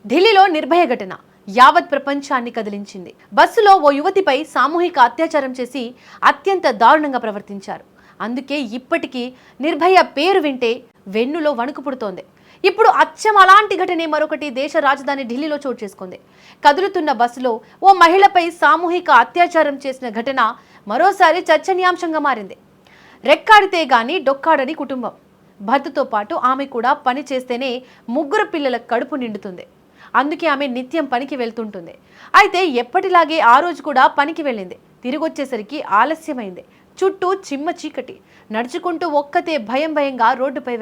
ఢిల్లీలో నిర్భయ ఘటన యావత్ ప్రపంచాన్ని కదిలించింది. బస్సులో ఓ యువతిపై సామూహిక అత్యాచారం చేసి అత్యంత దారుణంగా ప్రవర్తించారు. అందుకే ఇప్పటికీ నిర్భయ పేరు వింటే వెన్నులో వణుకు పుడుతోంది. ఇప్పుడు అచ్చం అలాంటి ఘటనే మరొకటి దేశ రాజధాని ఢిల్లీలో చోటు చేసుకుంది. కదులుతున్న బస్సులో ఓ మహిళపై సామూహిక అత్యాచారం చేసిన ఘటన మరోసారి చర్చనీయాంశంగా మారింది. రెక్కాడితే గాని డొక్కాడని కుటుంబం. భర్తతో పాటు ఆమె కూడా పని చేస్తేనే 3 పిల్లల కడుపు నిండుతుంది. అందుకే ఆమె నిత్యం పనికి వెళ్తుంటుంది. అయితే ఎప్పటిలాగే ఆ రోజు కూడా పనికి వెళ్ళింది. తిరిగొచ్చేసరికి ఆలస్యమైంది. చుట్టూ చిమ్మ చీకటి. నడుచుకుంటూ ఒక్కతే భయంగా రోడ్డుపై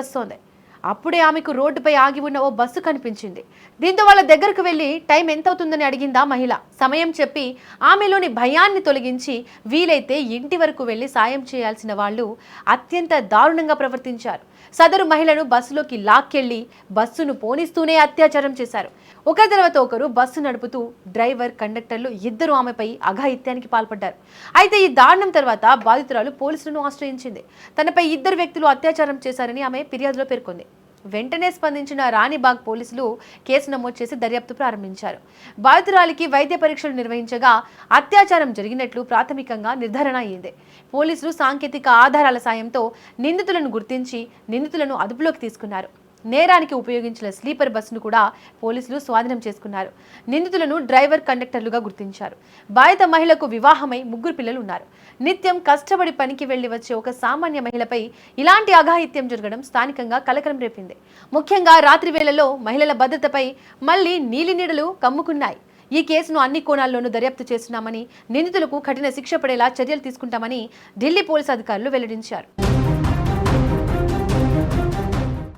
వస్తోంది. అప్పుడే ఆమెకు రోడ్డుపై ఆగి ఉన్న ఓ బస్సు కనిపించింది. దీంతో వాళ్ళ దగ్గరకు వెళ్ళి టైం ఎంత అవుతుందని అడిగిందా మహిళ. సమయం చెప్పి ఆమెలోని భయాన్ని తొలగించి వీలైతే ఇంటి వరకు వెళ్ళి సాయం చేయాల్సిన వాళ్ళు అత్యంత దారుణంగా ప్రవర్తించారు. సదరు మహిళను బస్సులోకి లాక్కెళ్లి బస్సును పోనిస్తూనే అత్యాచారం చేశారు. ఒకరి తర్వాత ఒకరు బస్సు నడుపుతూ డ్రైవర్, కండక్టర్లు ఇద్దరు ఆమెపై అఘాయిత్యానికి పాల్పడ్డారు. అయితే ఈ దారుణం తర్వాత బాధితురాలు పోలీసులను ఆశ్రయించింది. తనపై 2 వ్యక్తులు అత్యాచారం చేశారని ఆమె ఫిర్యాదులో పేర్కొంది. వెంటనే స్పందించిన రాణిబాగ్ పోలీసులు కేసు నమోదు చేసి దర్యాప్తు ప్రారంభించారు. బాధితురాలికి వైద్య పరీక్షలు నిర్వహించగా అత్యాచారం జరిగినట్లు ప్రాథమికంగా నిర్ధారణ అయింది. పోలీసులు సాంకేతిక ఆధారాల సాయంతో నిందితులను గుర్తించి నిందితులను అదుపులోకి తీసుకున్నారు. నేరానికి ఉపయోగించిన స్లీపర్ బస్సును కూడా పోలీసులు స్వాధీనం చేసుకున్నారు. నిందితులను డ్రైవర్, కండక్టర్లుగా గుర్తించారు. బాధిత మహిళకు వివాహమై 3 పిల్లలు ఉన్నారు. నిత్యం కష్టపడి పనికి వెళ్లి వచ్చే ఒక సామాన్య మహిళపై ఇలాంటి అఘాయిత్యం జరగడం స్థానికంగా కలకలం రేపింది. ముఖ్యంగా రాత్రి వేళల్లో మహిళల భద్రతపై మళ్లీ నీలినీడలు కమ్ముకున్నాయి. ఈ కేసును అన్ని కోణాల్లోనూ దర్యాప్తు చేస్తున్నామని, నిందితులకు కఠిన శిక్ష పడేలా చర్యలు తీసుకుంటామని ఢిల్లీ పోలీసు అధికారులు వెల్లడించారు.